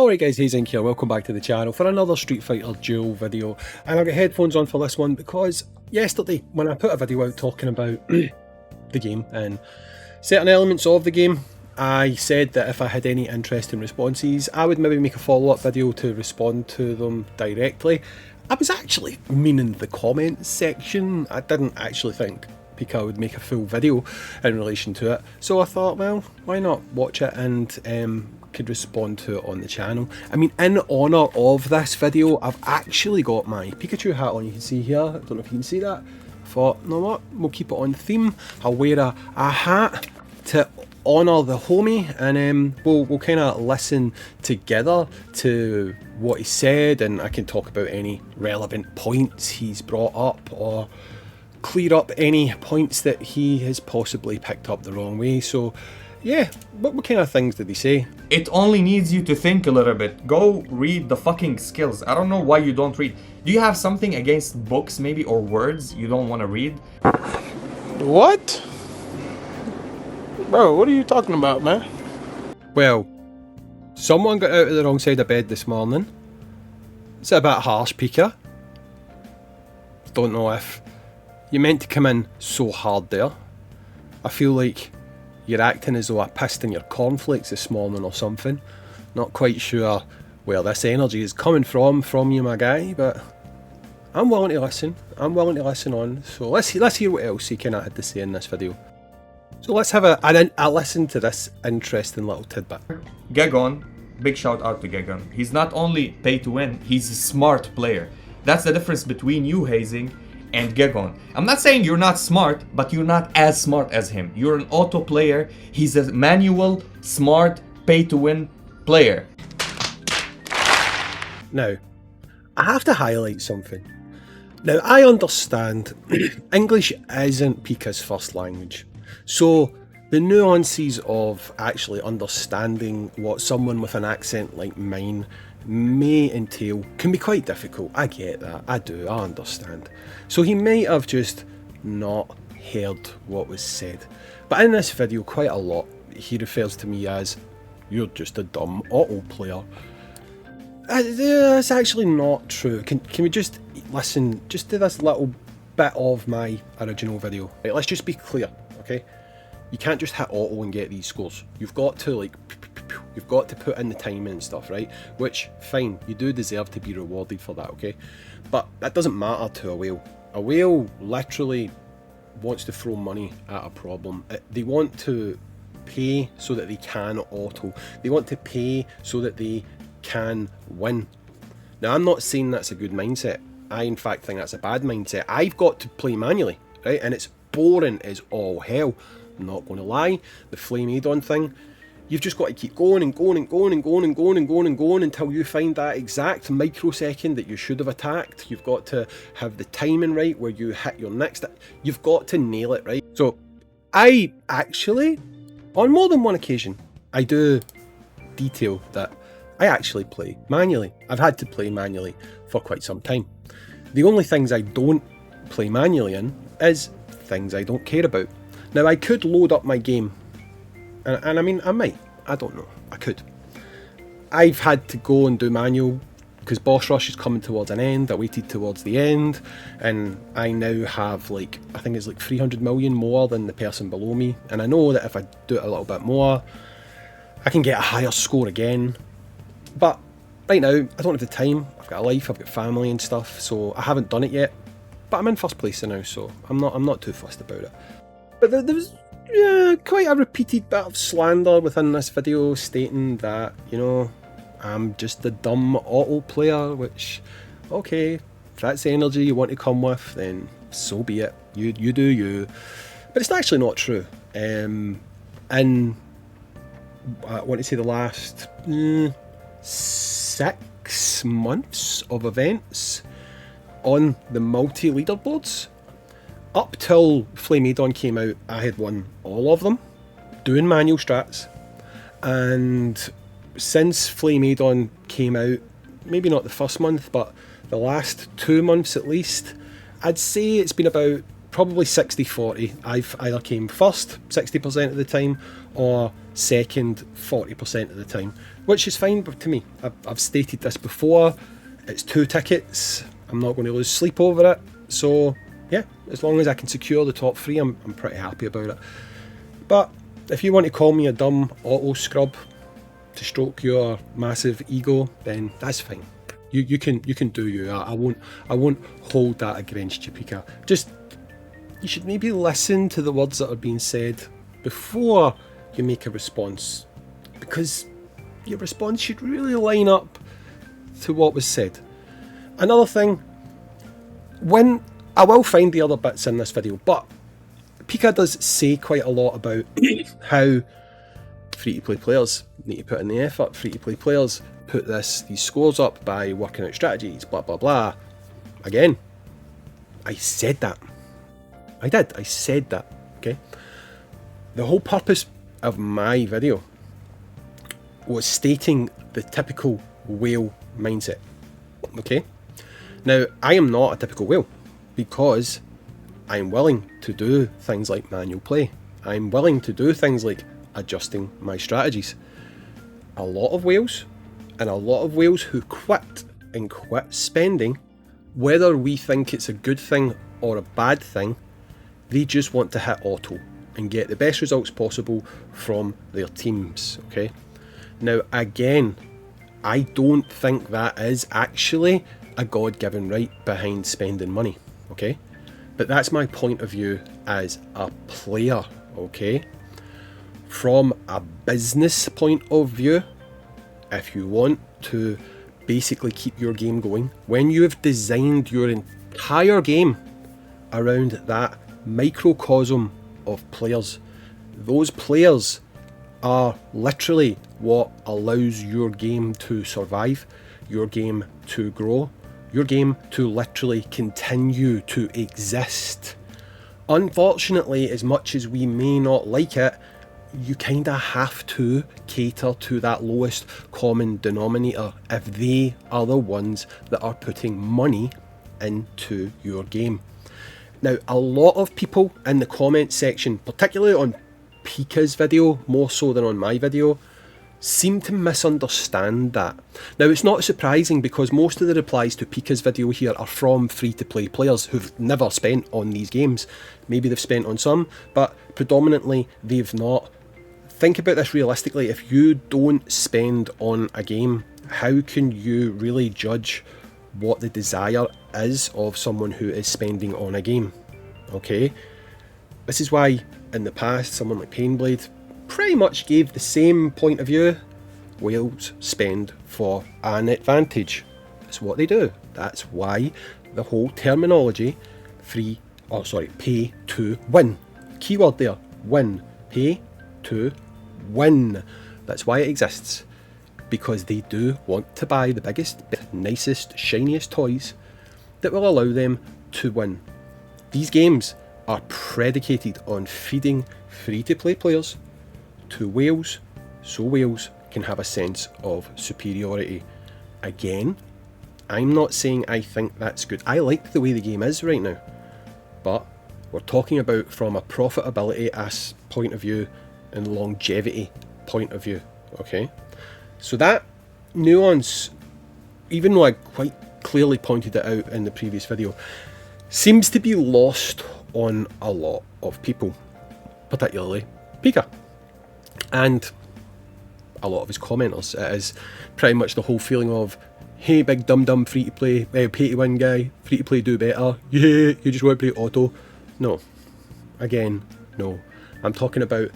Alright guys, Hayzink here, welcome back to the channel for another Street Fighter Duel video. And I've got headphones on for this one because yesterday when I put a video out talking about the game and certain elements of the game, I said that if I had any interesting responses I would maybe make a follow-up video to respond to them directly. I was actually meaning the comments section. I didn't actually think Pika would make a full video in relation to it, so I thought, well, why not watch it and could respond to it on the channel. I mean, in honour of this video, I've actually got my Pikachu hat on. You can see here, I don't know if you can see that. I thought, you know what, we'll keep it on theme. I'll wear a hat to honour the homie, and we'll kind of listen together to what he said, and I can talk about any relevant points he's brought up or clear up any points that he has possibly picked up the wrong way. So yeah, what kind of things did he say? It only needs you to think a little bit. Go read the fucking skills. I don't know why you don't read. Do you have something against books maybe, or words you don't want to read? What? Bro, what are you talking about, man? Well, someone got out of the wrong side of bed this morning. It's a bit harsh, Pika. Don't know if you meant to come in so hard there. I feel like you're acting as though I pissed in your cornflakes this morning or something. Not quite sure where this energy is coming from you, my guy, but I'm willing to listen. I'm willing to listen on. So let's hear what else he kind of had to say in this video. So let's have a listen to this interesting little tidbit. Gagon, big shout out to Gagon. He's not only pay to win, he's a smart player. That's the difference between you, Hayzink, and Gagon. I'm not saying you're not smart, but you're not as smart as him. You're an auto player. He's a manual, smart, pay-to-win player. Now, I have to highlight something. Now, I understand English isn't Pika's first language, so the nuances of actually understanding what someone with an accent like mine may entail can be quite difficult. I get that, I do, I understand. So he might have just not heard what was said. But in this video, quite a lot, he refers to me as, "You're just a dumb auto player." That's actually not true. Can we just listen just to this little bit of my original video? Right, let's just be clear, okay? You can't just hit auto and get these scores. You've got to you've got to put in the time and stuff, right? Which, fine, you do deserve to be rewarded for that, okay? But that doesn't matter to a whale. A whale literally wants to throw money at a problem. They want to pay so that they can auto. They want to pay so that they can win. Now, I'm not saying that's a good mindset. I, in fact, think that's a bad mindset. I've got to play manually, right? And it's boring as all hell. I'm not going to lie. The Flame Adon thing, you've just got to keep going and going and going and going and going and going and going until you find that exact microsecond that you should have attacked. You've got to have the timing right where you hit your next. You've got to nail it, right? So I actually, on more than one occasion, I do detail that I actually play manually. I've had to play manually for quite some time. The only things I don't play manually in is things I don't care about. Now, I could load up my game, and I mean, I might, I don't know, I could. I've had to go and do manual because Boss Rush is coming towards an end. I waited towards the end, and I now have like, I think it's like 300 million more than the person below me, and I know that if I do it a little bit more, I can get a higher score again. But right now, I don't have the time. I've got a life, I've got family and stuff, so I haven't done it yet. But I'm in first place now, so I'm not too fussed about it. But there was quite a repeated bit of slander within this video stating that, you know, I'm just a dumb auto player, which, okay, if that's the energy you want to come with, then so be it. You do you. But it's actually not true. In, I want to say the last 6 months of events on the multi-leaderboards, up till Flame Adon came out, I had won all of them, doing manual strats, and since Flame Adon came out, maybe not the first month, but the last 2 months at least, I'd say it's been about probably 60-40. I've either came first 60% of the time or second 40% of the time, which is fine to me. I've stated this before. It's 2 tickets. I'm not going to lose sleep over it. So yeah, as long as I can secure the top 3, I'm pretty happy about it. But if you want to call me a dumb auto scrub to stroke your massive ego, then that's fine. You can do you. I won't hold that against you, Pika. Just, you should maybe listen to the words that are being said before you make a response, because your response should really line up to what was said. Another thing, when I will find the other bits in this video, but Pika does say quite a lot about how free-to-play players need to put in the effort. Free-to-play players put these scores up by working out strategies, blah blah blah. Again, I said that. I said that, okay? The whole purpose of my video was stating the typical whale mindset, okay? Now, I am not a typical whale because I'm willing to do things like manual play. I'm willing to do things like adjusting my strategies. A lot of whales, and a lot of whales who quit spending, whether we think it's a good thing or a bad thing, they just want to hit auto and get the best results possible from their teams, okay? Now, again, I don't think that is actually a God-given right behind spending money, okay? But that's my point of view as a player, okay? From a business point of view, if you want to basically keep your game going, when you have designed your entire game around that microcosm of players, those players are literally what allows your game to survive, your game to grow, your game to literally continue to exist. Unfortunately, as much as we may not like it, you kind of have to cater to that lowest common denominator if they are the ones that are putting money into your game. Now, a lot of people in the comment section, particularly on Pika's video, more so than on my video, seem to misunderstand that. Now, it's not surprising because most of the replies to Pika's video here are from free-to-play players who've never spent on these games. Maybe they've spent on some, but predominantly they've not. Think about this realistically. If you don't spend on a game, how can you really judge what the desire is of someone who is spending on a game? Okay? This is why in the past someone like Painblade pretty much gave the same point of view. Whales spend for an advantage. That's what they do. That's why the whole terminology pay to win. Keyword there, win. Pay to win. That's why it exists. Because they do want to buy the biggest, nicest, shiniest toys that will allow them to win. These games are predicated on feeding free-to-play players to whales, so whales can have a sense of superiority. Again, I'm not saying I think that's good. I like the way the game is right now, but we're talking about from a profitability point of view and longevity point of view, okay? So that nuance, even though I quite clearly pointed it out in the previous video, seems to be lost on a lot of people, particularly Pika and a lot of his commenters. It is pretty much the whole feeling of, hey big dumb free to play, pay to win guy, free to play do better, yeah, you just won't play auto. No, again, no. I'm talking about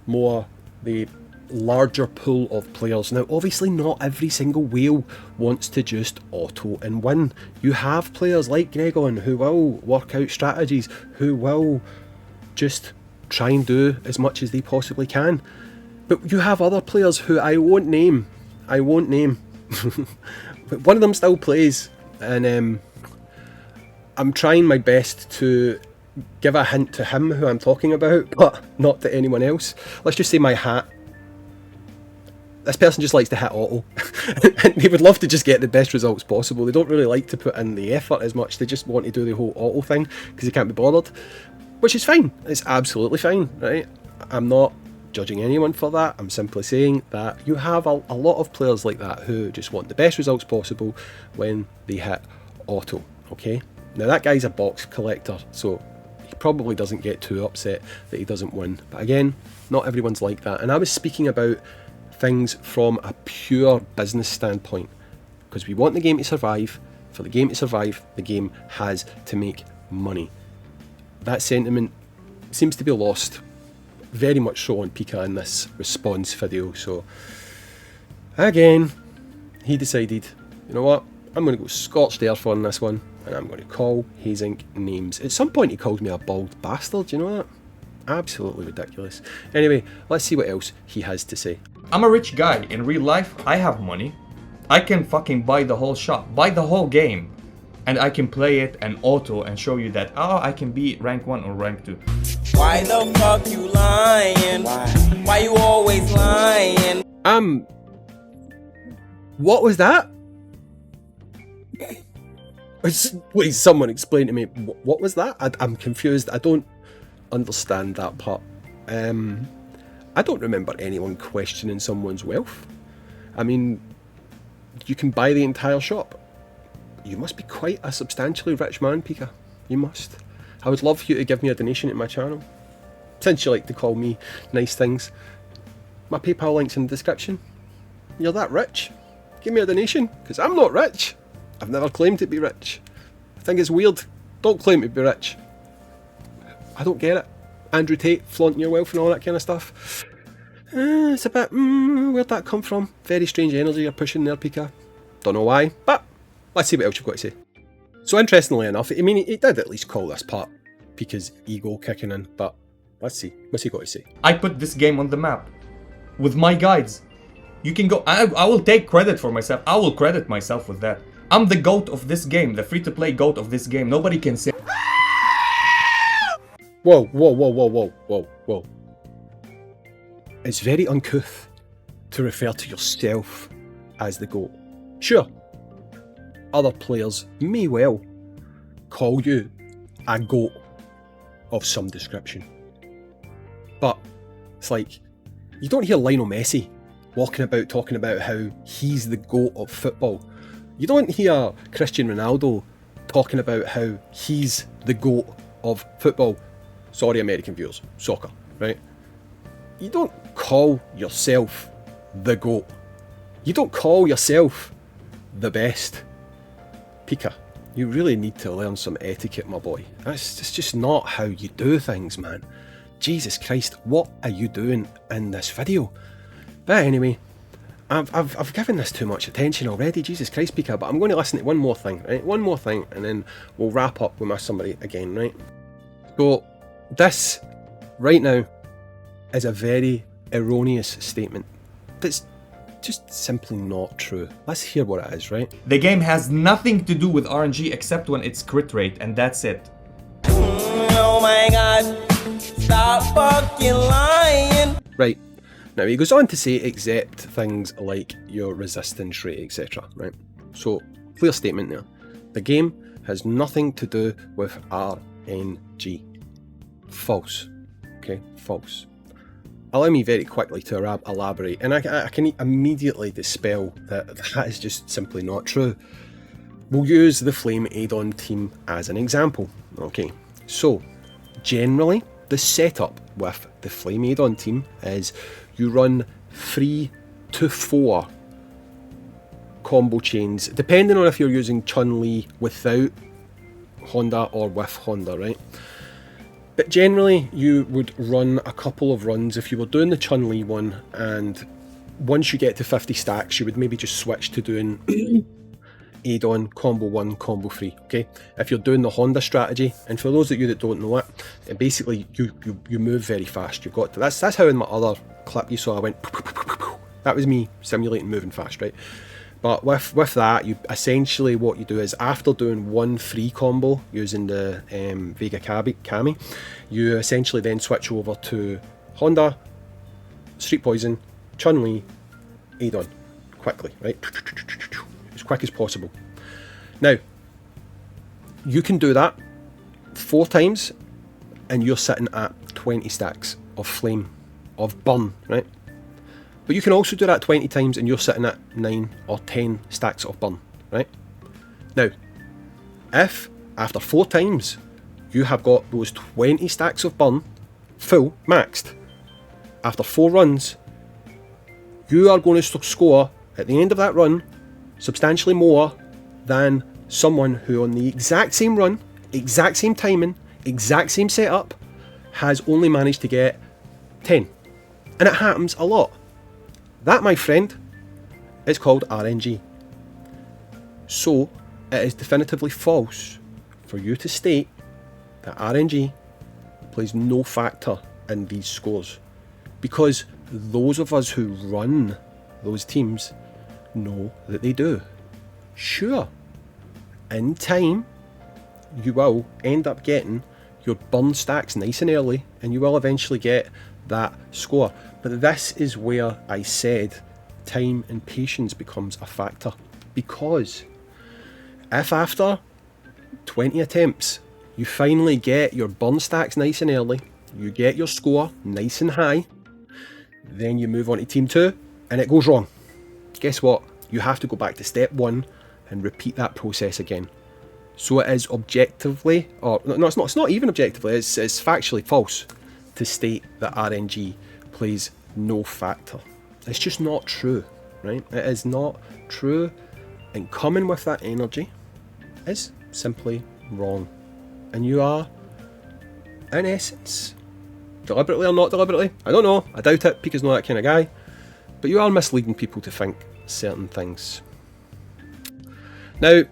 more the larger pool of players. Now obviously not every single whale wants to just auto and win. You have players like Gregon who will work out strategies, who will just try and do as much as they possibly can. But you have other players who I won't name, but one of them still plays, and I'm trying my best to give a hint to him who I'm talking about, but not to anyone else. Let's just say my hat this person just likes to hit auto. And they would love to just get the best results possible. They don't really like to put in the effort as much. They just want to do the whole auto thing because they can't be bothered, which is fine. It's absolutely fine, right? I'm not judging anyone for that. I'm simply saying that you have a lot of players like that who just want the best results possible when they hit auto, okay? Now that guy's a box collector, so he probably doesn't get too upset that he doesn't win. But again, not everyone's like that. And I was speaking about things from a pure business standpoint, because we want the game to survive. For the game to survive, the game has to make money. That sentiment seems to be lost very much so on Pika in this response video. So again, he decided, you know what, I'm going to go scorched earth on this one, and I'm going to call Hayzink names. At some point he called me a bald bastard, you know that? Absolutely ridiculous. Anyway, let's see what else he has to say. I'm a rich guy. In real life, I have money. I can fucking buy the whole shop, buy the whole game, and I can play it and auto and show you that, oh, I can be rank 1 or rank 2. Why the fuck you lying? Why you always lying? What was that? Please, someone explain to me, what was that? I'm confused. I don't understand that part. I don't remember anyone questioning someone's wealth. I mean, you can buy the entire shop. You must be quite a substantially rich man, Pika. You must. I would love for you to give me a donation to my channel. Since you like to call me nice things, my PayPal link's in the description. You're that rich? Give me a donation, because I'm not rich. I've never claimed to be rich. I think it's weird. Don't claim to be rich. I don't get it. Andrew Tate, flaunting your wealth and all that kind of stuff. It's a bit, where'd that come from? Very strange energy you're pushing there, Pika. Don't know why, but let's see what else you've got to say. So interestingly enough, I mean, he did at least call this part Pika's ego kicking in, but let's see. What's he got to say? I put this game on the map with my guides. You can go, I will take credit for myself. I will credit myself with that. I'm the GOAT of this game, the free-to-play GOAT of this game. Nobody can say... Whoa, whoa, whoa, whoa, whoa, whoa, whoa. It's very uncouth to refer to yourself as the GOAT. Sure, other players may well call you a GOAT of some description. But it's like, you don't hear Lionel Messi walking about talking about how he's the GOAT of football. You don't hear Cristiano Ronaldo talking about how he's the GOAT of football. Sorry, American viewers, soccer, right? You don't call yourself the GOAT. You don't call yourself the best. Pika, you really need to learn some etiquette, my boy. That's just not how you do things, man. Jesus Christ, what are you doing in this video? But anyway, I've given this too much attention already, Jesus Christ, Pika, but I'm going to listen to one more thing, right? One more thing, and then we'll wrap up with my summary again, right? So, this, right now, is a very erroneous statement. That's just simply not true. Let's hear what it is, right? The game has nothing to do with RNG except when it's crit rate, and that's it. Oh my god, stop fucking lying. Right. Now he goes on to say except things like your resistance rate, etc. Right? So, clear statement there. The game has nothing to do with RNG. False. Okay? False. Allow me very quickly to elaborate, and I can immediately dispel that is just simply not true. We'll use the Flame add-on team as an example. Okay, so generally the setup with the Flame add-on team is you run 3 to 4 combo chains, depending on if you're using Chun-Li without Honda or with Honda, right? But generally, you would run a couple of runs if you were doing the Chun-Li one, and once you get to 50 stacks, you would maybe just switch to doing add-on combo 1, combo 3, okay? If you're doing the Honda strategy, and for those of you that don't know it, basically you move very fast. You've got to, that's how in my other clip you saw I went, that was me simulating moving fast, right? But with that, you essentially what you do is after doing one free combo using the Vega Kami, you essentially then switch over to Honda, Street Poison, Chun-Li, add-on quickly, right? As quick as possible. Now, you can do that 4 times and you're sitting at 20 stacks of flame, of burn, right? But you can also do that 20 times and you're sitting at 9 or 10 stacks of burn, right? Now, if after 4 times you have got those 20 stacks of burn full, maxed, after 4 runs, you are going to score at the end of that run substantially more than someone who on the exact same run, exact same timing, exact same setup, has only managed to get 10. And it happens a lot. That, my friend, is called RNG. So, it is definitively false for you to state that RNG plays no factor in these scores. Because those of us who run those teams know that they do. Sure, in time, you will end up getting your burn stacks nice and early, and you will eventually get that score. But this is where I said time and patience becomes a factor. Because if after 20 attempts, you finally get your burn stacks nice and early, you get your score nice and high, then you move on to team 2, and it goes wrong. Guess what? You have to go back to step 1 and repeat that process again. So it is objectively, or no, it's not even objectively, it's factually false to state that RNG plays no factor. It's just not true, right? It is not true, and coming with that energy is simply wrong. And you are, in essence, deliberately or not deliberately, I don't know, I doubt it, Pika's not that kind of guy, but you are misleading people to think certain things. Now,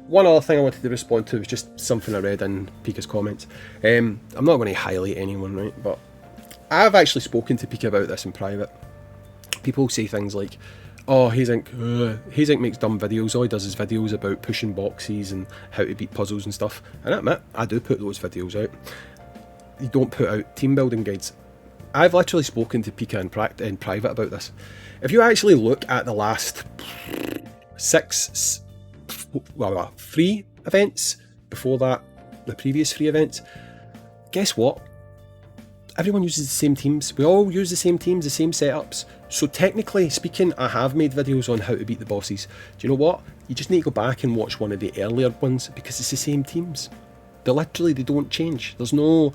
one other thing I wanted to respond to was just something I read in Pika's comments. I'm not going to highlight anyone, right, but I've actually spoken to Pika about this in private. People say things like, oh, Hayzink makes dumb videos, all he does is videos about pushing boxes and how to beat puzzles and stuff. And I admit, I do put those videos out. You don't put out team building guides. I've literally spoken to Pika in private about this. If you actually look at the last 3 events, before that, the previous 3 events, guess what? Everyone uses the same teams. We all use the same teams, the same setups. So technically speaking, I have made videos on how to beat the bosses. Do you know what? You just need to go back and watch one of the earlier ones because it's the same teams. They don't change. There's no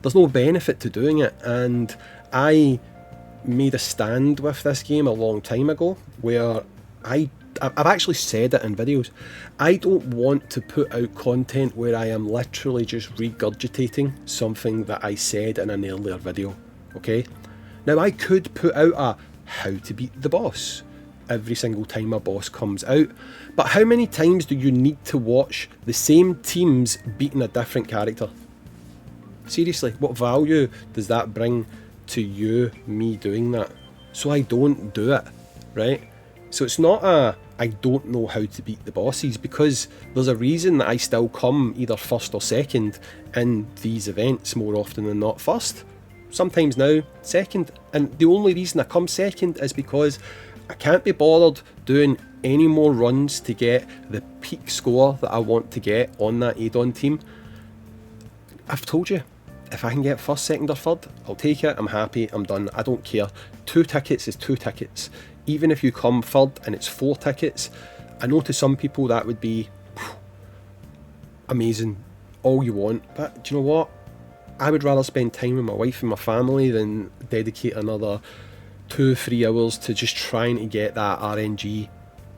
benefit to doing it. And I made a stand with this game a long time ago where I've actually said it in videos. I don't want to put out content where I am literally just regurgitating something that I said in an earlier video, okay? Now I could put out a how to beat the boss every single time a boss comes out, but how many times do you need to watch the same teams beating a different character? Seriously, what value does that bring to you, me doing that? So I don't do it, right? So it's not I don't know how to beat the bosses, because there's a reason that I still come either first or second in these events more often than not first. Sometimes now second, and the only reason I come second is because I can't be bothered doing any more runs to get the peak score that I want to get on that add-on team. I've told you, if I can get first, second or third, I'll take it, I'm happy, I'm done, I don't care. 2 tickets is 2 tickets. Even if you come third and it's 4 tickets, I know to some people that would be amazing, all you want, but do you know what? I would rather spend time with my wife and my family than dedicate another 2-3 hours to just trying to get that RNG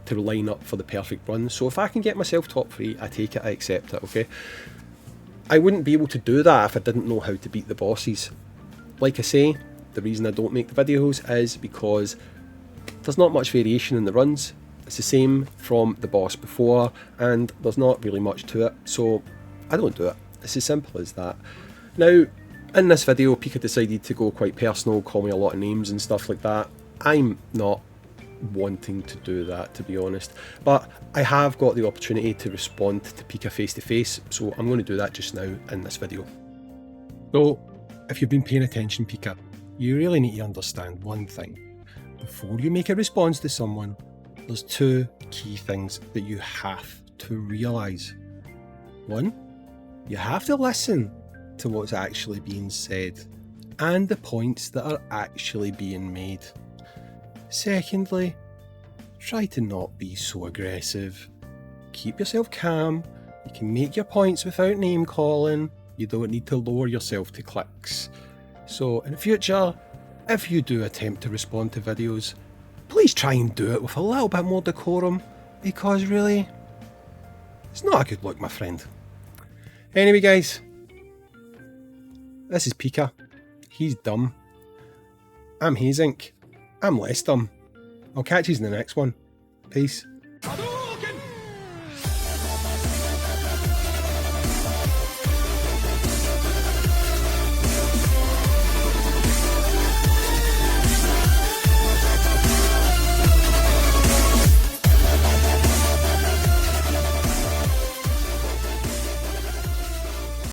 to line up for the perfect run. So if I can get myself top 3, I take it, I accept it, okay? I wouldn't be able to do that if I didn't know how to beat the bosses. Like I say, the reason I don't make the videos is because there's not much variation in the runs. It's the same from the boss before, and there's not really much to it, so I don't do it. It's as simple as that. Now, in this video, Pika decided to go quite personal, call me a lot of names and stuff like that. I'm not wanting to do that, to be honest, but I have got the opportunity to respond to Pika face to face, so I'm going to do that just now in this video. So, if you've been paying attention, Pika, you really need to understand one thing. before you make a response to someone, there's two key things that you have to realise. One, you have to listen to what's actually being said and the points that are actually being made. Secondly, try to not be so aggressive. Keep yourself calm. You can make your points without name calling. You don't need to lower yourself to clicks. So in the future, if you do attempt to respond to videos, please try and do it with a little bit more decorum, because really, it's not a good look, my friend. Anyway guys, this is Pika. He's dumb. I'm Hayzink. I'm less dumb. I'll catch you in the next one. Peace.